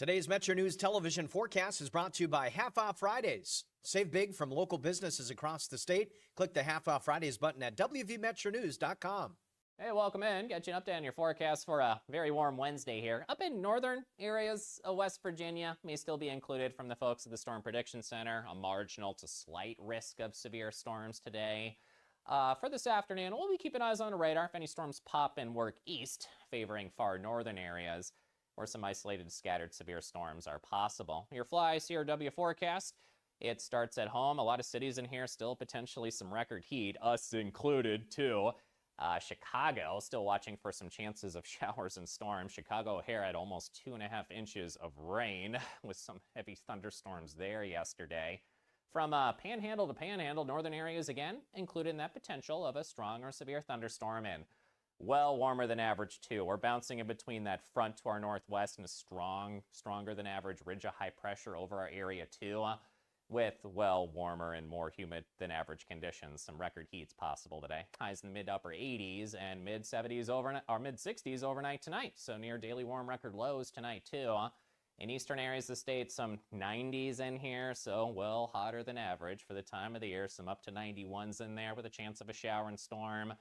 Today's Metro News television forecast is brought to you by Half Off Fridays. Save big from local businesses across the state. Click the Half Off Fridays button at wvmetronews.com. Hey, welcome in. Got you an update on your forecast for a very warm Wednesday here. Up in northern areas of West Virginia, may still be included from the folks at the Storm Prediction Center. A marginal to slight risk of severe storms today. For this afternoon, we'll be keeping eyes on the radar if any storms pop and work east, favoring far northern areas, where some isolated scattered severe storms are possible. Your Fly CRW forecast, it starts at home. A lot of cities in here still potentially some record heat, us included too. Chicago still watching for some chances of showers and storms. Chicago O'Hare had almost 2.5 inches of rain with some heavy thunderstorms there yesterday. From panhandle to panhandle, northern areas again included in that potential of a strong or severe thunderstorm, and well warmer than average too. We're bouncing in between that front to our northwest and a stronger than average ridge of high pressure over our area too, with well warmer and more humid than average conditions. Some record heats possible today. Highs in the mid to upper 80s and mid 70s overnight, or mid 60s overnight tonight. So near daily warm record lows tonight too. In eastern areas of the state, some 90s in here, so well hotter than average for the time of the year. Some up to 91s in there with a chance of a shower and storm.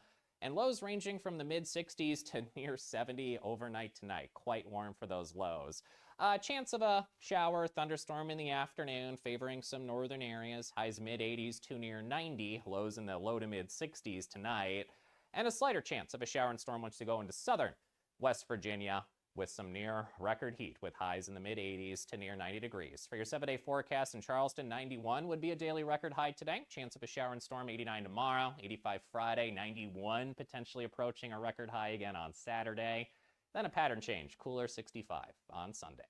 And lows ranging from the mid-60s to near 70 overnight tonight. Quite warm for those lows. Chance of a shower, thunderstorm in the afternoon, favoring some northern areas. Highs mid-80s to near 90. Lows in the low to mid-60s tonight. And a slighter chance of a shower and storm once you go into southern West Virginia, with some near record heat with highs in the mid-80s to near 90 degrees. For your 7-day forecast in Charleston, 91 would be a daily record high today. Chance of a shower and storm, 89 tomorrow, 85 Friday, 91 potentially approaching a record high again on Saturday. Then a pattern change, cooler 65 on Sunday.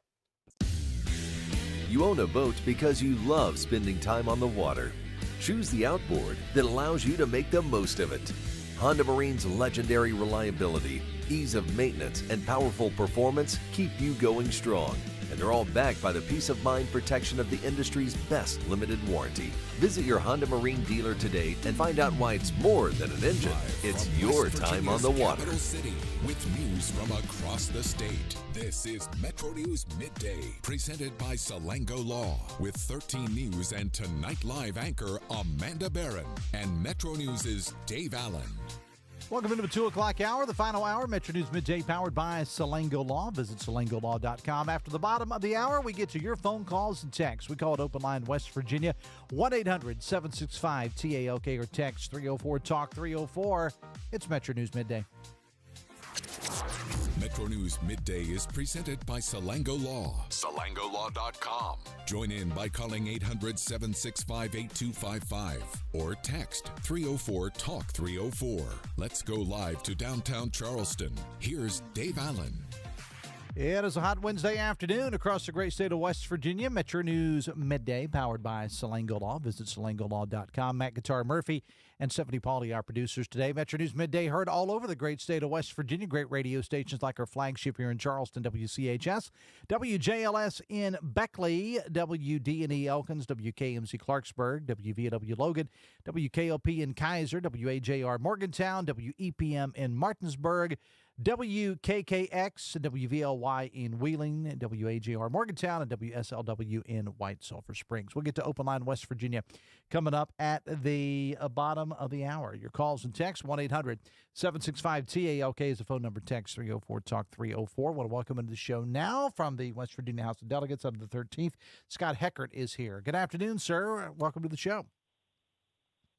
You own a boat because you love spending time on the water. Choose the outboard that allows you to make the most of it. Honda Marine's legendary reliability, ease of maintenance, and powerful performance keep you going strong. And they're all backed by the peace of mind protection of the industry's best limited warranty. Visit your Honda Marine dealer today and find out why it's more than an engine. It's your time on the water. Capital City, with news from across the state. This is Metro News Midday, presented by Salango Law, with 13 News and Tonight Live anchor Amanda Barron and Metro News' Dave Allen. Welcome into the 2 o'clock hour, the final hour. Metro News Midday powered by Salango Law. Visit salangolaw.com. After the bottom of the hour, we get to your phone calls and texts. We call it Open Line West Virginia, 1-800-765-TALK, or text 304-TALK-304. It's Metro News Midday. Metro News Midday is presented by Salango Law. SalangoLaw.com. Join in by calling 800-765-8255 or text 304-TALK-304. Let's go live to downtown Charleston. Here's Dave Allen. It is a hot Wednesday afternoon across the great state of West Virginia. Metro News Midday, powered by Salango Law. Visit salangolaw.com. Matt Guitar Murphy and Stephanie Pauly, our producers today. Metro News Midday heard all over the great state of West Virginia. Great radio stations like our flagship here in Charleston, WCHS, WJLS in Beckley, WDNE Elkins, WKMC Clarksburg, WVW Logan, WKOP in Kaiser, WAJR Morgantown, WEPM in Martinsburg, WKKX, WVLY in Wheeling, WAJR Morgantown, and WSLW in White Sulphur Springs. We'll get to Open Line West Virginia coming up at the bottom of the hour. Your calls and texts, 1-800-765-TALK is the phone number. Text 304-TALK-304. Want to welcome into the show now from the West Virginia House of Delegates under the 13th. Scot Heckert is here. Good afternoon, sir. Welcome to the show.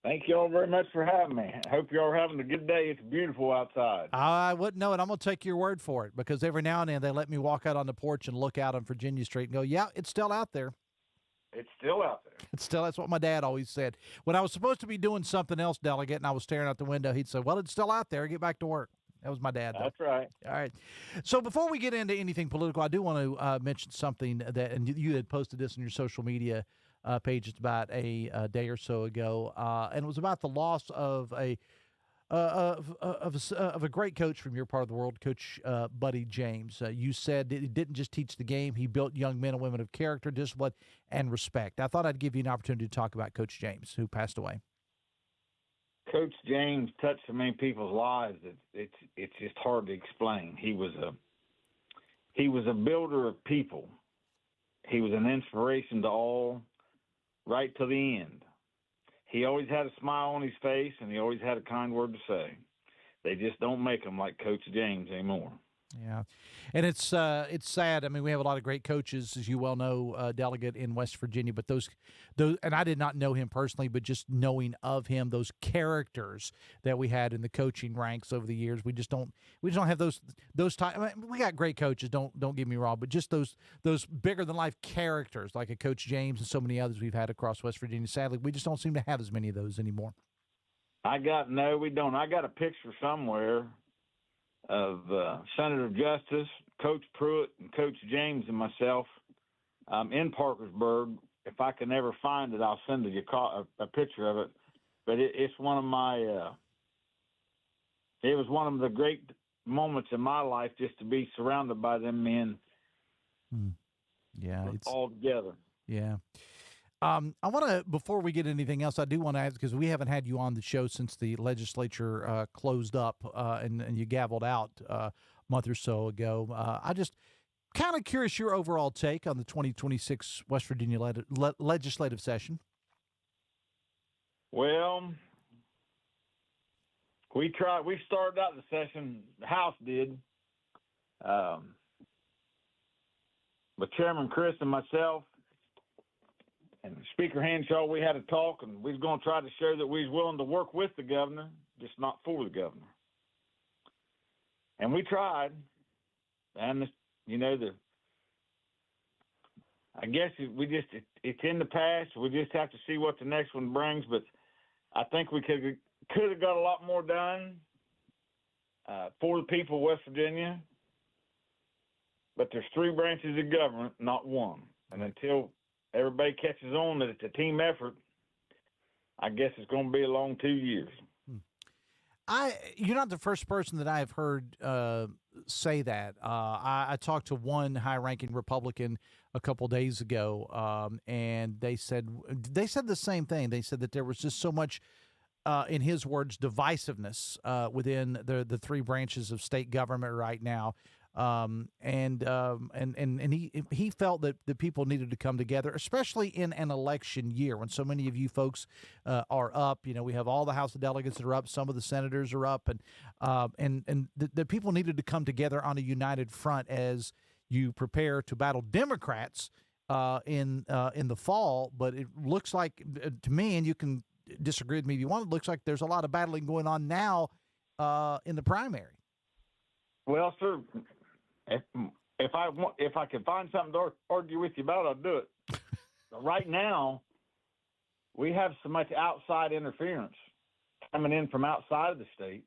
Thank you all very much for having me. I hope you all are having a good day. It's beautiful outside. I wouldn't know it. I'm going to take your word for it, because every now and then they let me walk out on the porch and look out on Virginia Street and go, yeah, it's still out there. It's still out there. That's what my dad always said. When I was supposed to be doing something else, Delegate, and I was staring out the window, he'd say, well, it's still out there. Get back to work. That was my dad, though. That's right. All right. So before we get into anything political, I do want to mention something that, and you had posted this on your social media page about a day or so ago, and it was about the loss of a great coach from your part of the world, Coach Buddy James. You said he didn't just teach the game; he built young men and women of character, discipline, and respect. I thought I'd give you an opportunity to talk about Coach James, who passed away. Coach James touched so many people's lives that it's just hard to explain. He was a builder of people. he was an inspiration to all right to the end. He always had a smile on his face, and he always had a kind word to say. They just don't make them like Coach James anymore. Yeah, and it's sad. I mean, we have a lot of great coaches, as you well know, Delegate, in West Virginia. But those, and I did not know him personally, but just knowing of him, those characters that we had in the coaching ranks over the years, we just don't have those type. I mean, we got great coaches. Don't get me wrong, but just those bigger than life characters like a Coach James and so many others we've had across West Virginia. Sadly, we just don't seem to have as many of those anymore. No, we don't. I got a picture somewhere of Senator Justice, Coach Pruitt, and Coach James and myself in Parkersburg. If I can ever find it, I'll send you a picture of it. But it's one of my it was one of the great moments in my life just to be surrounded by them men. Yeah, it's all together. Yeah. I want to, before we get anything else, I do want to ask, because we haven't had you on the show since the legislature closed up and you gavelled out a month or so ago. I just kind of curious your overall take on the 2026 West Virginia legislative session. Well, we started out the session, the House did, with Chairman Chris and myself, and Speaker Henshaw. We had a talk, and we was going to try to show that we was willing to work with the governor, just not for the governor. And we tried. And, I guess it's in the past. We just have to see what the next one brings. But I think we could have got a lot more done for the people of West Virginia. But there's three branches of government, not one. And until everybody catches on that it's a team effort, I guess it's going to be a long 2 years. You're not the first person that I've heard say that. I talked to one high-ranking Republican a couple days ago, and they said the same thing. They said that there was just so much, in his words, divisiveness within the three branches of state government right now. And he felt that the people needed to come together, especially in an election year when so many of you folks are up. We have all the House of Delegates that are up, some of the senators are up, and the people needed to come together on a united front as you prepare to battle Democrats in the fall. But it looks like, to me, and you can disagree with me if you want, it looks like there's a lot of battling going on now in the primary. Well, sir, if I can find something to argue with you about, I'll do it. Right now, we have so much outside interference coming in from outside of the state.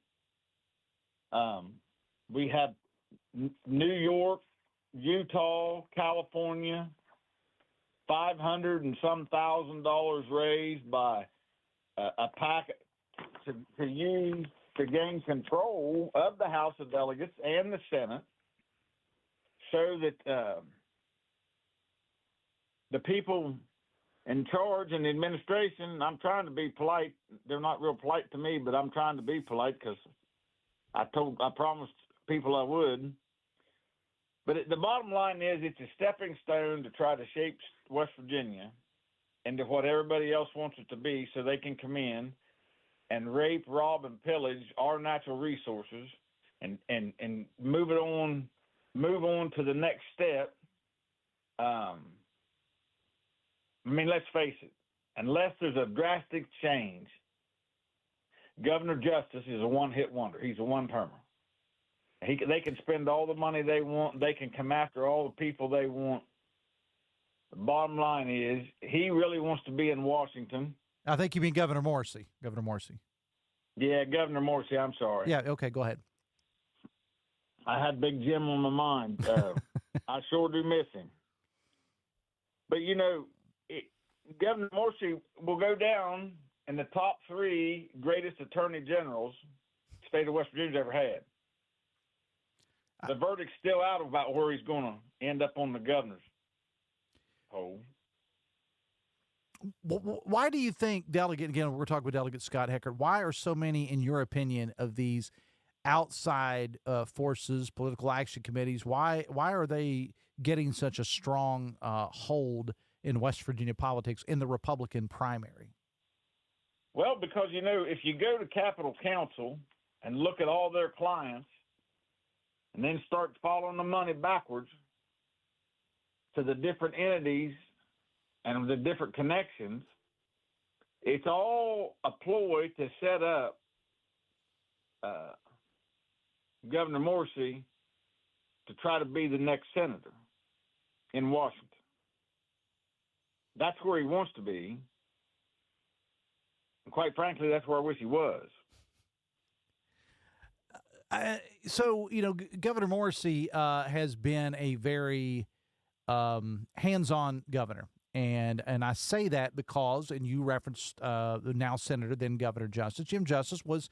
We have New York, Utah, California, $500 and some $1,000 raised by a packet to use to gain control of the House of Delegates and the Senate, so that the people in charge and the administration, I'm trying to be polite. They're not real polite to me, but I'm trying to be polite because I promised people I would. But the bottom line is, it's a stepping stone to try to shape West Virginia into what everybody else wants it to be, so they can come in and rape, rob, and pillage our natural resources and move on to the next step. Let's face it, unless there's a drastic change, Governor Justice is a one-hit wonder. He's a one-termer. They can spend all the money they want. They can come after all the people they want. The bottom line is, he really wants to be in Washington. I think you mean Governor Morrissey. Governor Morrissey. Yeah, Governor Morrissey. I'm sorry. Yeah, okay, go ahead. I had Big Jim on my mind. I sure do miss him. But, Governor Morrissey will go down in the top three greatest attorney generals the state of West Virginia's ever had. The verdict's still out about where he's going to end up on the governor's poll. Why do you think, Delegate, again, we're talking with Delegate Scot Heckert, why are so many, in your opinion, of these outside forces, political action committees, why are they getting such a strong hold in West Virginia politics in the Republican primary? Well, because, if you go to Capitol Council and look at all their clients and then start following the money backwards to the different entities and the different connections, it's all a ploy to set up Governor Morrissey to try to be the next senator in Washington. That's where he wants to be. And quite frankly, that's where I wish he was. So, Governor Morrissey has been a very hands-on governor. And I say that because, and you referenced the now Senator, then Governor Justice. Jim Justice was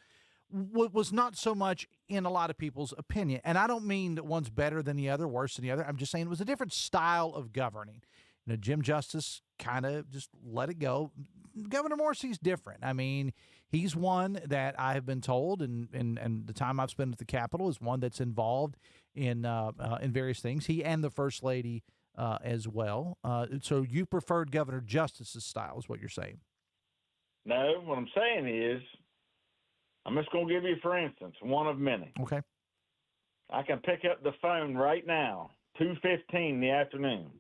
not so much in a lot of people's opinion. And I don't mean that one's better than the other, worse than the other. I'm just saying it was a different style of governing. Jim Justice kind of just let it go. Governor Morrissey's different. I mean, he's one that I have been told, and the time I've spent at the Capitol is one that's involved in various things. He and the First Lady as well. So you preferred Governor Justice's style, is what you're saying? No, what I'm saying is, I'm just going to give you, for instance, one of many. Okay. I can pick up the phone right now, 2:15 in the afternoon.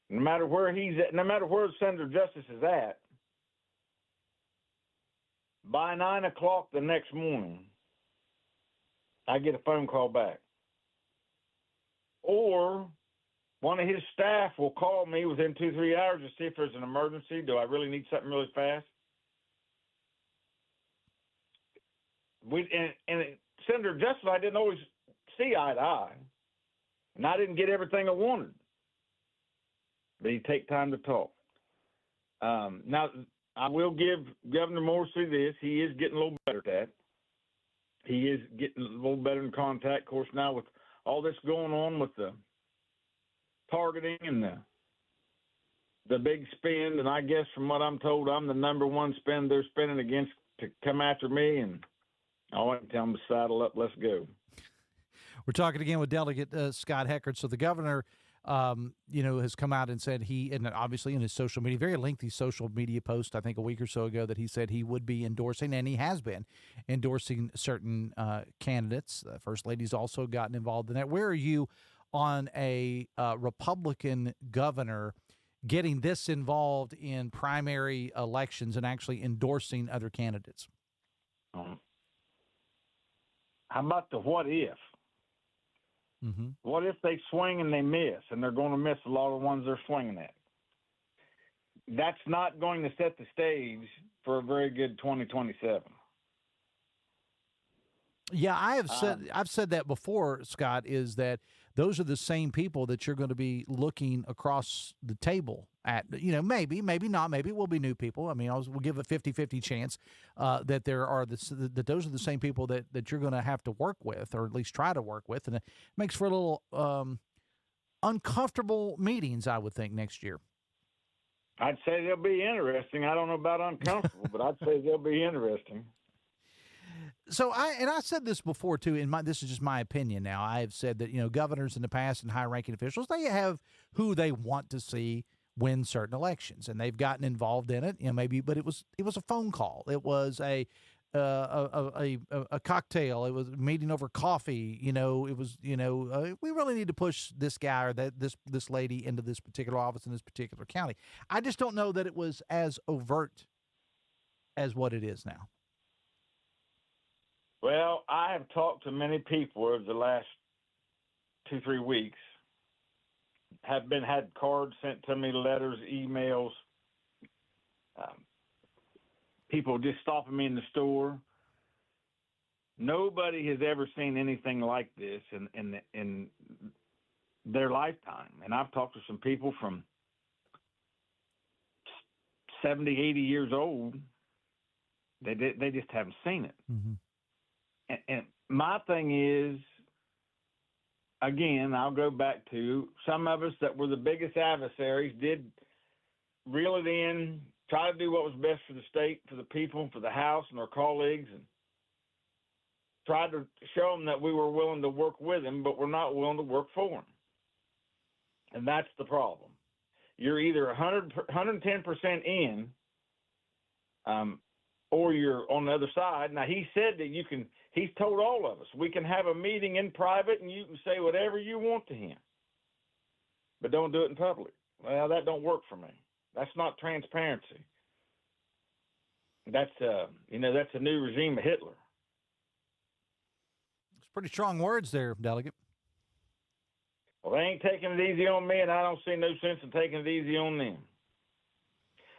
No matter where he's at, no matter where Senator Justice is at, by 9 o'clock the next morning, I get a phone call back. Or one of his staff will call me within 2-3 hours to see if there's an emergency. Do I really need something really fast? And Senator Justice, I didn't always see eye to eye, and I didn't get everything I wanted. But he'd take time to talk. Now, I will give Governor Morrissey this. He is getting a little better at that. He is getting a little better in contact. Of course, now with all this going on with the targeting and the big spend, and I guess from what I'm told, I'm the number one spend they're spending against to come after me, and all I can tell them is saddle up, let's go. We're talking again with Delegate Scot Heckert. So the governor has come out and said and obviously in his social media, very lengthy social media post, I think a week or so ago, that he said he would be endorsing, and he has been endorsing certain candidates. First Lady's also gotten involved in that. Where are you on a Republican governor getting this involved in primary elections and actually endorsing other candidates? How about the what if? Mm-hmm. What if they swing and they miss, and they're going to miss a lot of the ones they're swinging at? That's not going to set the stage for a very good 2027. Yeah, I've said that before, Scott, is that those are the same people that you're going to be looking across the table at. Maybe not. Maybe it will be new people. I mean, we'll give a 50-50 chance that that those are the same people that you're going to have to work with, or at least try to work with. And it makes for a little uncomfortable meetings, I would think, next year. I'd say they'll be interesting. I don't know about uncomfortable, but I'd say they'll be interesting. So I said this before too. This is just my opinion. Now I have said that governors in the past and high-ranking officials, they have who they want to see win certain elections, and they've gotten involved in it. Maybe, but it was a phone call. It was a cocktail. It was a meeting over coffee. It was we really need to push this guy or this lady into this particular office in this particular county. I just don't know that it was as overt as what it is now. Well, I have talked to many people over the last 2-3 weeks. Had cards sent to me, letters, emails. People just stopping me in the store. Nobody has ever seen anything like this in their lifetime. And I've talked to some people from 70, 80 years old. They just haven't seen it. Mm-hmm. And my thing is, again, I'll go back to some of us that were the biggest adversaries did reel it in, try to do what was best for the state, for the people, for the House and our colleagues. And tried to show him that we were willing to work with him, but we're not willing to work for him. And that's the problem. You're either 110% in, or you're on the other side. Now, he said that he's told all of us, we can have a meeting in private and you can say whatever you want to him, but don't do it in public. Well, that don't work for me. That's not transparency. That's, that's a new regime of Hitler. It's pretty strong words there, Delegate. Well, they ain't taking it easy on me, and I don't see no sense in taking it easy on them.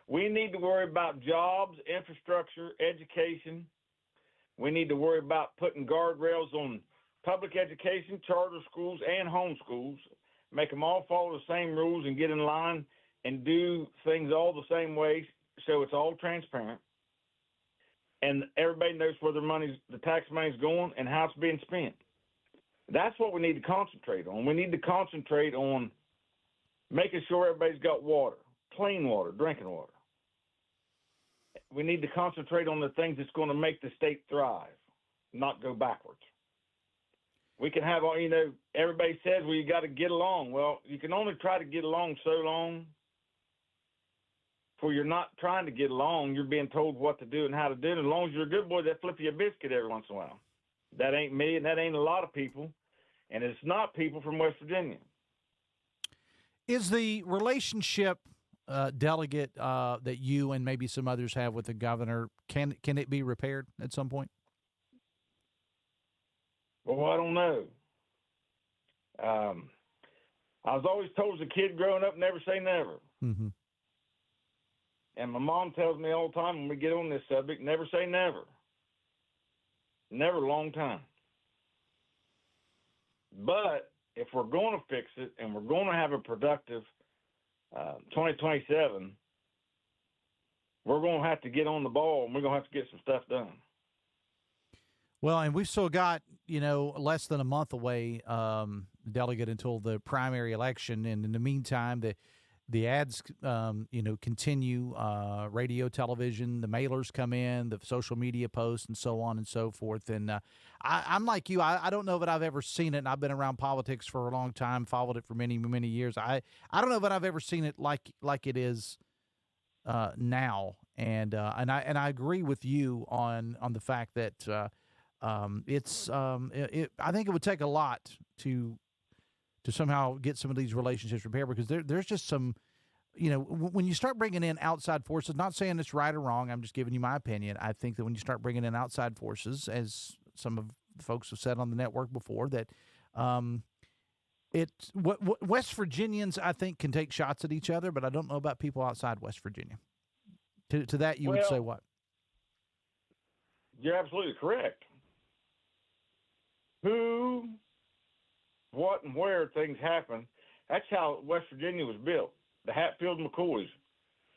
We need to worry about jobs, infrastructure, education. We need to worry about putting guardrails on public education, charter schools, and home schools. Make them all follow the same rules and get in line and do things all the same way so it's all transparent. And everybody knows where the tax money's going and how it's being spent. That's what we need to concentrate on. We need to concentrate on making sure everybody's got water, clean water, drinking water. We need to concentrate on the things that's going to make the state thrive, not go backwards. We can have, everybody says, well, you got to get along. Well, you can only try to get along so long. For you're not trying to get along, you're being told what to do and how to do it. As long as you're a good boy, they flip you a biscuit every once in a while. That ain't me, and that ain't a lot of people, and it's not people from West Virginia. Is the relationship, Delegate, that you and maybe some others have with the governor, can it be repaired at some point? Well, I don't know. I was always told as a kid growing up, never say never. Mm-hmm. And my mom tells me all the time when we get on this subject, never say never. Never a long time. But if we're going to fix it and we're going to have a productive 2027, we're going to have to get on the ball and we're going to have to get some stuff done. Well, and we've still got, less than a month away, Delegate, until the primary election. And in the meantime, the ads, continue, radio, television, the mailers come in, the social media posts, and so on and so forth. And I'm like you. I don't know that I've ever seen it, and I've been around politics for a long time, followed it for many, many years. I don't know that I've ever seen it like it is now. And I agree with you on the fact that I think it would take a lot to somehow get some of these relationships repaired, because there's just some, when you start bringing in outside forces, not saying it's right or wrong, I'm just giving you my opinion. I think that when you start bringing in outside forces, as some of the folks have said on the network before, that what West Virginians, I think, can take shots at each other, but I don't know about people outside West Virginia. To that, you would say what? You're absolutely correct. Who, what, and where things happen, that's how West Virginia was built. The Hatfield-McCoys,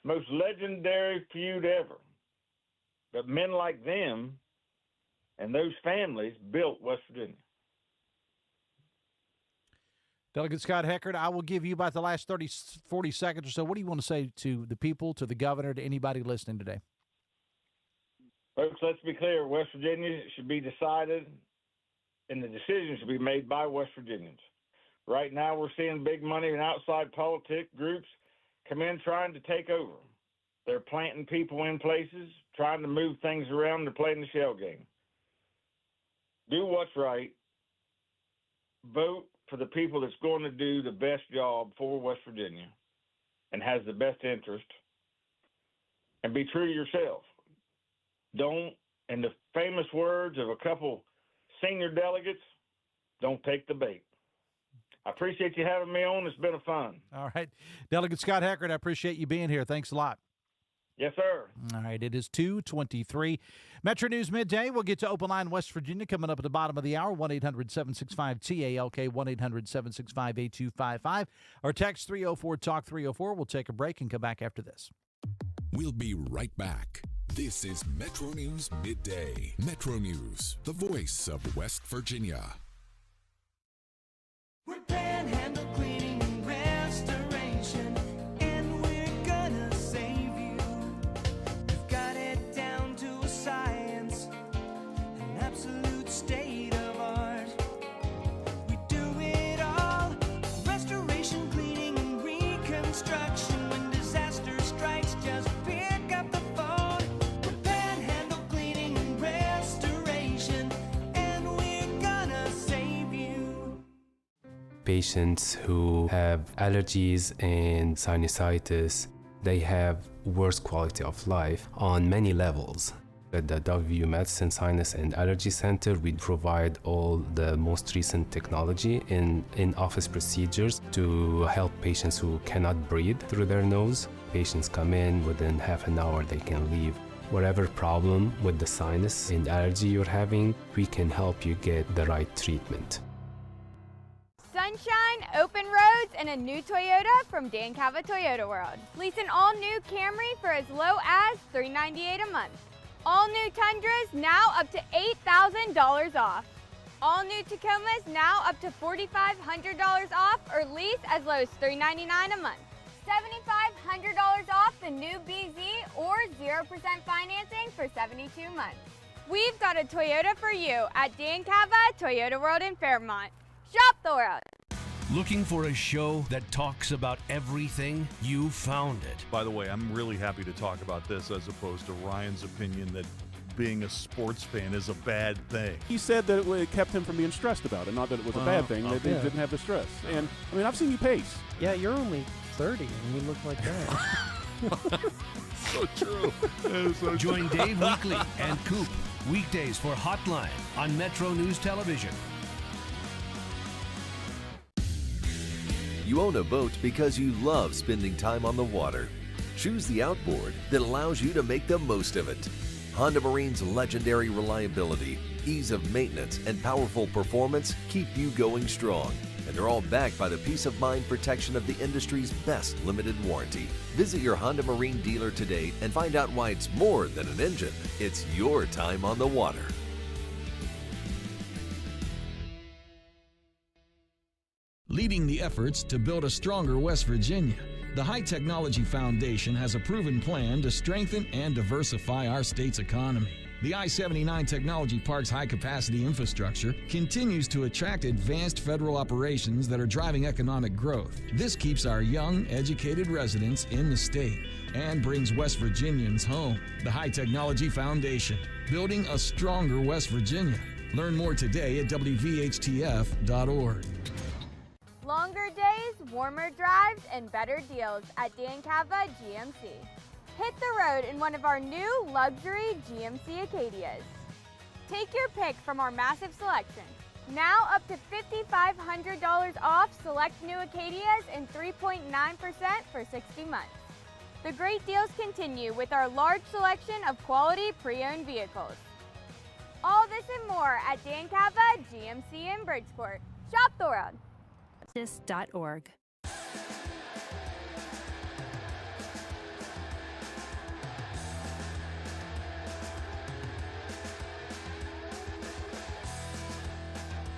most legendary feud ever. But men like them and those families built West Virginia. Delegate Scot Heckert, I will give you about the last 40 seconds or so. What do you want to say to the people, to the governor, to anybody listening today? Folks, let's be clear. West Virginia should be decided, and the decision should be made by West Virginians. Right now, we're seeing big money and outside politic groups come in trying to take over. They're planting people in places, trying to move things around. They're playing the shell game. Do what's right. Vote for the people that's going to do the best job for West Virginia and has the best interest. And be true to yourself. Don't, in the famous words of a couple senior delegates, don't take the bait. I appreciate you having me on. It's been a fun. All right. Delegate Scot Heckert, I appreciate you being here. Thanks a lot. Yes, sir. All right. It is 2:23. Metro News Midday. We'll get to Open Line West Virginia coming up at the bottom of the hour. 1-800-765-TALK, 1-800-765-8255. Or text 304-TALK 304. We'll take a break and come back after this. We'll be right back. This is Metro News Midday. Metro News, the voice of West Virginia. We're Panhandle Cleaning and Restoration, and we're gonna save you. We've got it down to a science, an absolute state. Patients who have allergies and sinusitis, they have worse quality of life on many levels. At the WVU Medicine Sinus and Allergy Center, we provide all the most recent technology in office procedures to help patients who cannot breathe through their nose. Patients come in, within half an hour they can leave. Whatever problem with the sinus and allergy you're having, we can help you get the right treatment. Sunshine, open roads, and a new Toyota from Dan Cava Toyota World. Lease an all-new Camry for as low as $398 a month. All new Tundras now up to $8,000 off. All new Tacomas now up to $4,500 off or lease as low as $399 a month. $7,500 off the new BZ or 0% financing for 72 months. We've got a Toyota for you at Dan Cava Toyota World in Fairmont. Shop the world. Looking for a show that talks about everything? You found it. By the way, I'm really happy to talk about this as opposed to Ryan's opinion that being a sports fan is a bad thing. He said that it kept him from being stressed about it, not that it was a bad thing. They didn't have the stress. And, I mean, I've seen you pace. Yeah, you're only 30 and you look like that. So true. So Join Dave Weekly and Coop weekdays for Hotline on Metro News Television. You own a boat because you love spending time on the water. Choose the outboard that allows you to make the most of it. Honda Marine's legendary reliability, ease of maintenance, and powerful performance keep you going strong. And they're all backed by the peace of mind protection of the industry's best limited warranty. Visit your Honda Marine dealer today and find out why it's more than an engine. It's your time on the water. Leading the efforts to build a stronger West Virginia, the High Technology Foundation has a proven plan to strengthen and diversify our state's economy. The I-79 Technology Park's high-capacity infrastructure continues to attract advanced federal operations that are driving economic growth. This keeps our young, educated residents in the state and brings West Virginians home. The High Technology Foundation, building a stronger West Virginia. Learn more today at WVHTF.org. Longer days, warmer drives, and better deals at Dan Cava GMC. Hit the road in one of our new luxury GMC Acadias. Take your pick from our massive selection. Now up to $5,500 off select new Acadias and 3.9% for 60 months. The great deals continue with our large selection of quality pre-owned vehicles. All this and more at Dan Cava GMC in Bridgeport. Shop the world. Justice.org.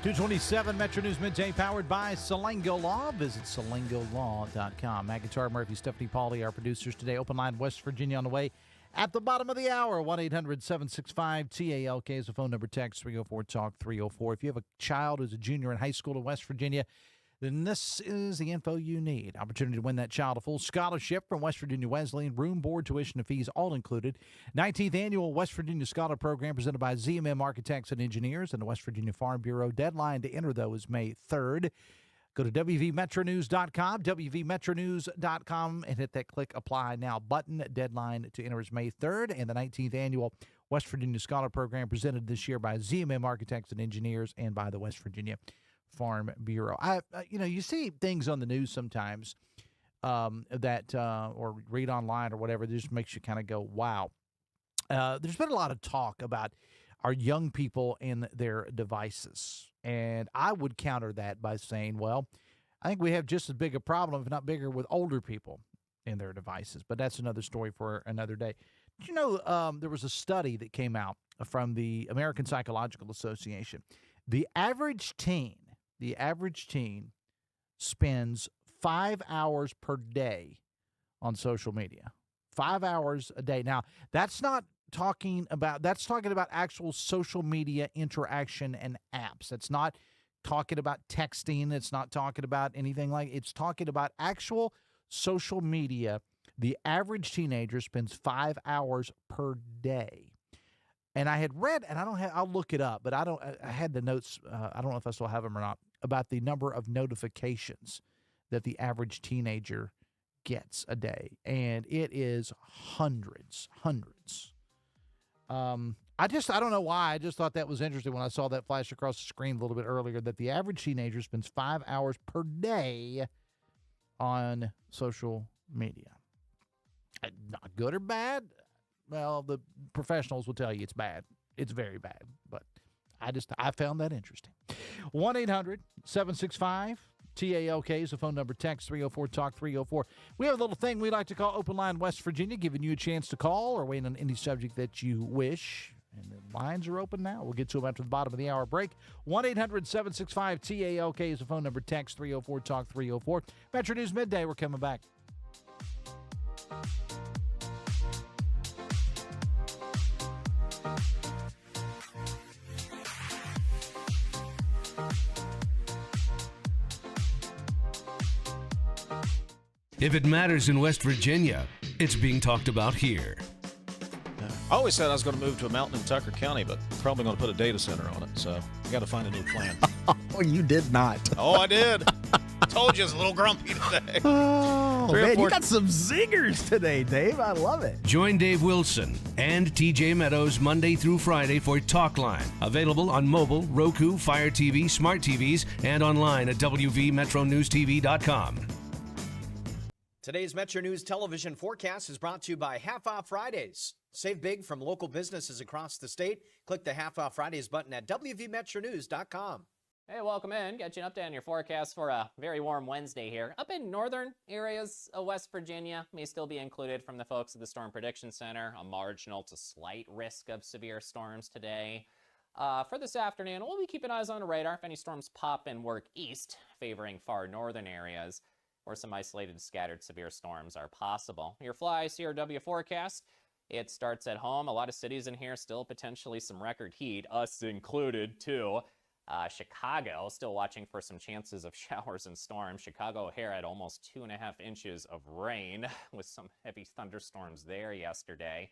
.227 Metro News Midday powered by Salango Law. Visit salangolaw.com. McIntyre, Murphy, Stephanie Pauly, our producers today. Open line West Virginia on the way. At the bottom of the hour, 1-800-765-TALK is the phone number. Text 304-TALK 304. If you have a child who's a junior in high school in West Virginia, then this is the info you need. Opportunity to win that child a full scholarship from West Virginia Wesleyan. Room, board, tuition, and fees all included. 19th Annual West Virginia Scholar Program presented by ZMM Architects and Engineers and the West Virginia Farm Bureau. Deadline to enter, though, is May 3rd. Go to WVMetroNews.com, WVMetroNews.com, and hit that click Apply Now button. Deadline to enter is May 3rd. And the 19th Annual West Virginia Scholar Program presented this year by ZMM Architects and Engineers and by the West Virginia Farm Bureau. You see things on the news sometimes that or read online or whatever that just makes you kind of go, wow. There's been a lot of talk about our young people and their devices. And I would counter that by saying, well, I think we have just as big a problem, if not bigger, with older people and their devices. But that's another story for another day. Did you know there was a study that came out from the American Psychological Association? The average teen spends 5 hours per day on social media. 5 hours a day. Now, that's talking about actual social media interaction and apps. It's not talking about texting. It's not talking about anything like it's talking about actual social media. The average teenager spends 5 hours per day. And I had read, and I'll look it up, but I had the notes. I don't know if I still have them or not. about the number of notifications that the average teenager gets a day, and it is hundreds. I don't know why. I just thought that was interesting when I saw that flash across the screen a little bit earlier, that the average teenager spends 5 hours per day on social media. Not good or bad? Well, the professionals will tell you it's bad. It's very bad, but I found that interesting. 1-800-765-TALK is the phone number. Text 304-TALK-304. We have a little thing we like to call Open Line West Virginia, giving you a chance to call or weigh in on any subject that you wish. And the lines are open now. We'll get to them after the bottom of the hour break. 1-800-765-TALK is the phone number. Text 304-TALK-304. Metro News Midday. We're coming back. If it matters in West Virginia, it's being talked about here. I always said I was going to move to a mountain in Tucker County, but probably going to put a data center on it. So I got to find a new plan. Oh, you did not. Oh, I did. Told you I was a little grumpy today. Oh, man, you got some zingers today, Dave. I love it. Join Dave Wilson and TJ Meadows Monday through Friday for Talk Line. Available on mobile, Roku, Fire TV, smart TVs, and online at WVMetroNewsTV.com. Today's Metro News television forecast is brought to you by Half Off Fridays. Save big from local businesses across the state. Click the Half Off Fridays button at WVMetroNews.com. Hey, welcome in. Got you an update on your forecast for a very warm Wednesday here. Up in northern areas of West Virginia, may still be included from the folks at the Storm Prediction Center. A marginal to slight risk of severe storms today. For this afternoon, we'll be keeping eyes on the radar if any storms pop and work east, favoring far northern areas, where some isolated scattered severe storms are possible. Your Fly CRW forecast, it starts at home. A lot of cities in here still potentially some record heat, us included too. Chicago, still watching for some chances of showers and storms. Chicago O'Hare had almost 2.5 inches of rain with some heavy thunderstorms there yesterday.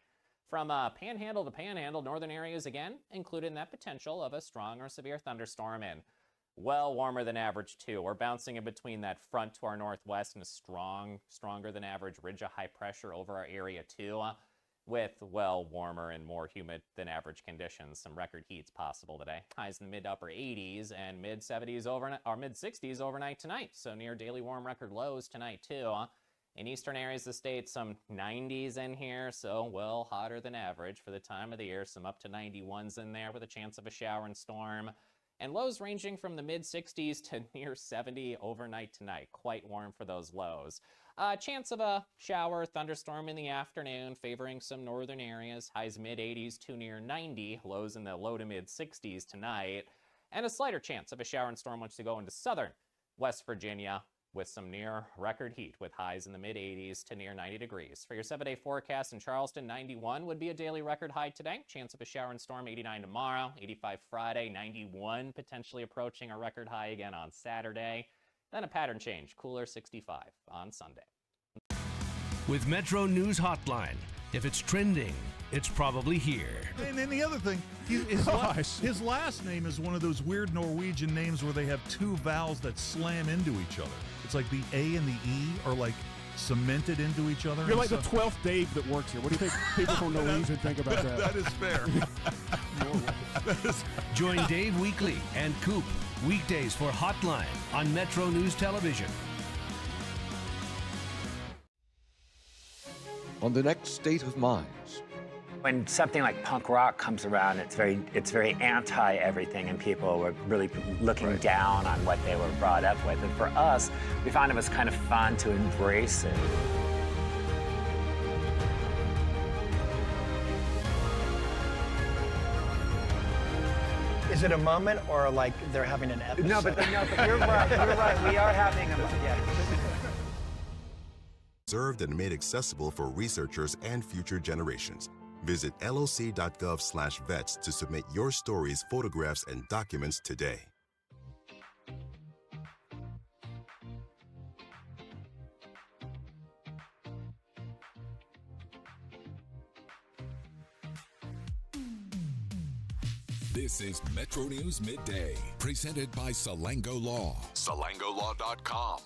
From panhandle to panhandle, northern areas again included in that potential of a strong or severe thunderstorm, and well warmer than average too. We're bouncing in between that front to our northwest and a stronger than average ridge of high pressure over our area too, with well warmer and more humid than average conditions. Some record heats possible today. Highs in the mid upper 80s and mid 70s overnight, or mid 60s overnight tonight. So near daily warm record lows tonight too. In eastern areas of the state, some 90s in here, so well hotter than average for the time of the year. Some up to 91s in there with a chance of a shower and storm. And lows ranging from the mid-60s to near 70 overnight tonight. Quite warm for those lows. Chance of a shower, thunderstorm in the afternoon, favoring some northern areas. Highs mid-80s to near 90. Lows in the low to mid-60s tonight. And a slighter chance of a shower and storm once you go into southern West Virginia, with some near record heat with highs in the mid-80s to near 90 degrees. For your 7-day forecast in Charleston, 91 would be a daily record high today. Chance of a shower and storm, 89 tomorrow, 85 Friday, 91 potentially approaching a record high again on Saturday. Then a pattern change, cooler 65 on Sunday. With Metro News Hotline, if it's trending, it's probably here. And then the other thing, his last name is one of those weird Norwegian names where they have two vowels that slam into each other. It's like the A and the E are like cemented into each other. You're like the 12th Dave that works here. What do you think people from Norwegian think about that? That is fair. Join Dave Weekly and Coop weekdays for Hotline on Metro News Television. On the next State of Minds. When something like punk rock comes around, it's very anti everything, and people were really looking down on what they were brought up with. And for us, we found it was kind of fun to embrace it. Is it a moment or like they're having an episode? No, but you're right. You're right. We are having a moment. Yeah. Preserved and made accessible for researchers and future generations. Visit loc.gov/vets to submit your stories, photographs, and documents today. This is Metro News Midday, presented by Salango Law. SalangoLaw.com.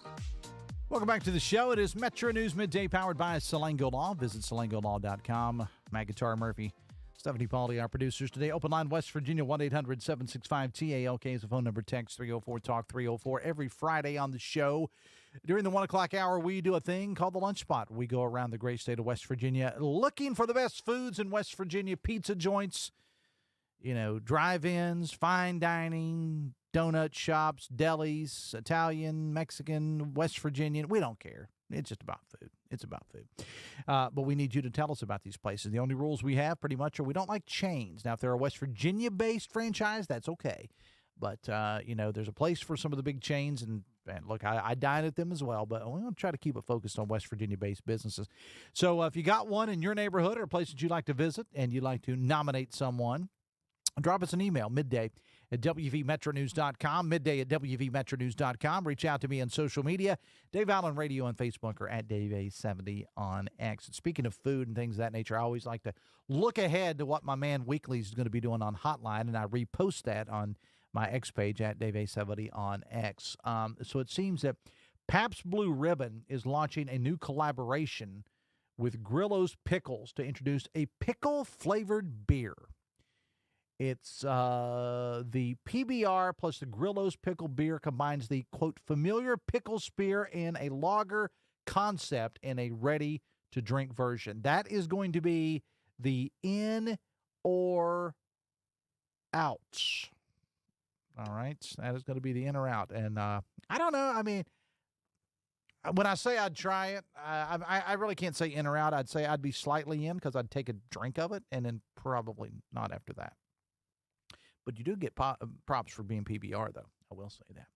Welcome back to the show. It is Metro News Midday, powered by Salango Law. Visit SalangoLaw.com. Matt Guitar Murphy, Stephanie Pauly, our producers today. Open line, West Virginia, 1-800-765-TALK is the phone number. Text 304-TALK 304. Every Friday on the show, during the 1 o'clock hour, we do a thing called the Lunch Spot. We go around the great state of West Virginia looking for the best foods in West Virginia, pizza joints, drive-ins, fine dining, donut shops, delis, Italian, Mexican, West Virginian. We don't care. It's just about food. It's about food. But we need you to tell us about these places. The only rules we have pretty much are we don't like chains. Now, if they're a West Virginia-based franchise, that's okay. But, there's a place for some of the big chains. And look, I dine at them as well. But we're going to try to keep it focused on West Virginia-based businesses. So if you got one in your neighborhood or a place that you'd like to visit and you'd like to nominate someone, drop us an email, midday@wvmetronews.com, midday@wvmetronews.com. Reach out to me on social media, Dave Allen Radio on Facebook, or at DaveA70 on X. And speaking of food and things of that nature, I always like to look ahead to what my man Weekly is going to be doing on Hotline, and I repost that on my X page at DaveA70 on X. So it seems that Pabst Blue Ribbon is launching a new collaboration with Grillo's Pickles to introduce a pickle-flavored beer. It's the PBR plus the Grillo's Pickle Beer combines the, quote, familiar pickle spear and a lager concept in a ready-to-drink version. That is going to be the in or out. All right? That is going to be the in or out. And I don't know. I mean, when I say I'd try it, I really can't say in or out. I'd say I'd be slightly in because I'd take a drink of it and then probably not after that. But you do get props for being PBR, though. I will say that.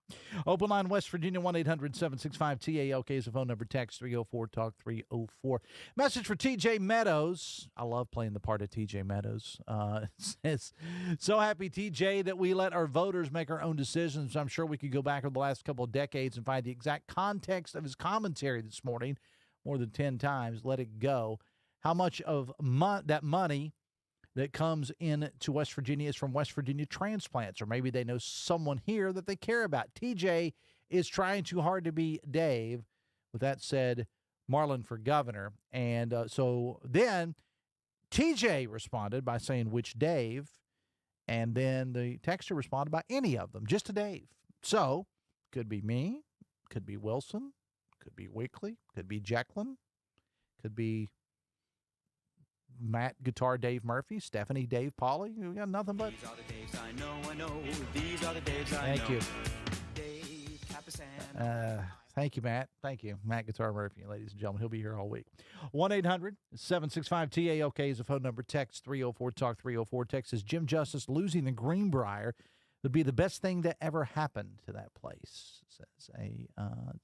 Open line, West Virginia, 1-800-765-TALK is the phone number. Text 304-TALK 304. Message for TJ Meadows. I love playing the part of TJ Meadows. It says, so happy, TJ, that we let our voters make our own decisions. I'm sure we could go back over the last couple of decades and find the exact context of his commentary this morning more than 10 times. Let it go. How much of that money that comes in to West Virginia is from West Virginia transplants, or maybe they know someone here that they care about. TJ is trying too hard to be Dave. With that said, Marlin for governor. And so then TJ responded by saying, which Dave? And then the texter responded by any of them, just to Dave. So could be me, could be Wilson, could be Weekly, could be Jacqueline, could be Matt Guitar Dave Murphy, Stephanie Dave Pauly. We got nothing but. These are the Daves I know. These are the Daves I know. Thank you. Dave Capisan. Thank you, Matt. Thank you, Matt Guitar Murphy, ladies and gentlemen. He'll be here all week. 1-800-765-TALK is the phone number. Text 304-TALK 304. Text says Jim Justice losing the Greenbrier would be the best thing that ever happened to that place, says a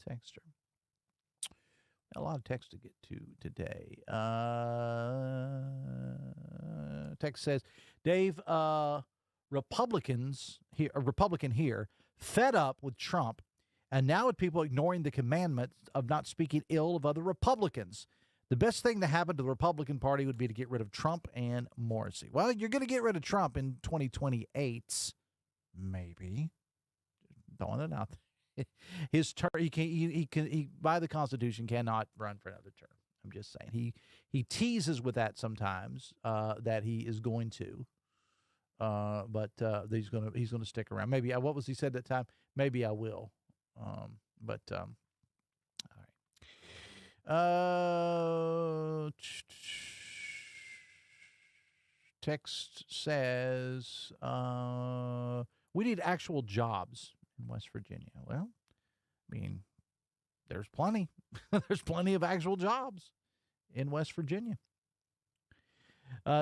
texter. A lot of text to get to today. Text says, Dave, a Republican here, fed up with Trump, and now with people ignoring the commandment of not speaking ill of other Republicans. The best thing to happen to the Republican Party would be to get rid of Trump and Morrissey. Well, you're going to get rid of Trump in 2028, maybe. Throwing it out there. His term, he by the Constitution cannot run for another term. I'm just saying he teases with that sometimes that he is going to, but he's going to stick around. Maybe what was he said that time? Maybe I will, all right. Text says we need actual jobs in West Virginia. Well, I mean, there's plenty. There's plenty of actual jobs in West Virginia.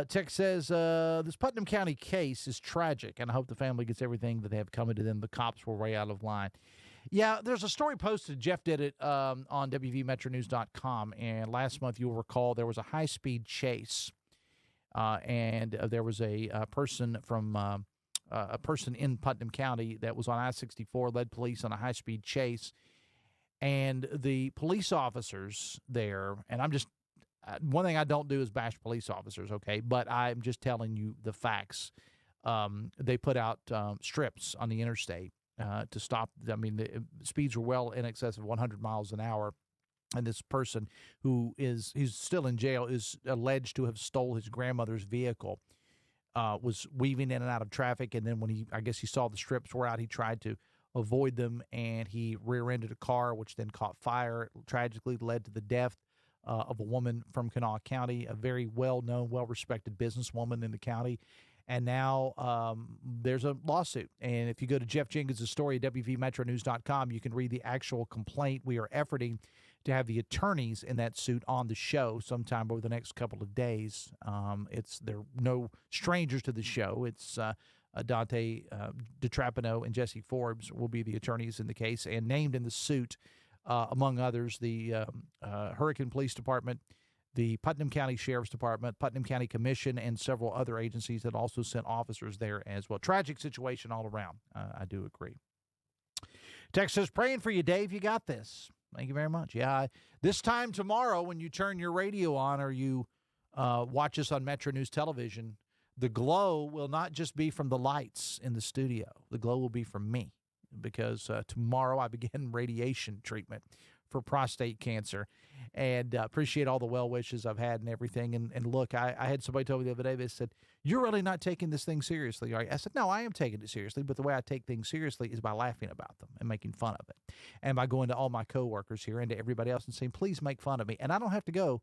Text says, this Putnam County case is tragic, and I hope the family gets everything that they have coming to them. The cops were way out of line. Yeah, there's a story posted. Jeff did it on WVMetroNews.com, and last month, you'll recall, there was a high-speed chase, and there was a person in Putnam County that was on I-64, led police on a high-speed chase, and the police officers there, and I'm just, one thing I don't do is bash police officers, okay, but I'm just telling you the facts. they put out strips on the interstate to stop. I mean, the speeds were well in excess of 100 miles an hour. And this person he's still in jail is alleged to have stole his grandmother's vehicle, was weaving in and out of traffic. And then when I guess he saw the strips were out, he tried to avoid them, and he rear-ended a car, which then caught fire. It tragically led to the death of a woman from Kanawha County, a very well-known, well-respected businesswoman in the county. And now there's a lawsuit. And if you go to Jeff Jenkins' story at WVMetroNews.com, you can read the actual complaint. We are efforting to have the attorneys in that suit on the show sometime over the next couple of days. They're no strangers to the show. It's Dante DiTrapano and Jesse Forbes will be the attorneys in the case, and named in the suit, among others, the Hurricane Police Department, the Putnam County Sheriff's Department, Putnam County Commission, and several other agencies that also sent officers there as well. Tragic situation all around. I do agree. Text says, praying for you, Dave. You got this. Thank you very much. Yeah, this time tomorrow when you turn your radio on or you watch us on Metro News Television, the glow will not just be from the lights in the studio. The glow will be from me because tomorrow I begin radiation treatment for prostate cancer. And appreciate all the well wishes I've had and everything. And look, I had somebody tell me the other day, they said, you're really not taking this thing seriously, are you? I said, no, I am taking it seriously, but the way I take things seriously is by laughing about them and making fun of it. And by going to all my coworkers here and to everybody else and saying, please make fun of me. And I don't have to go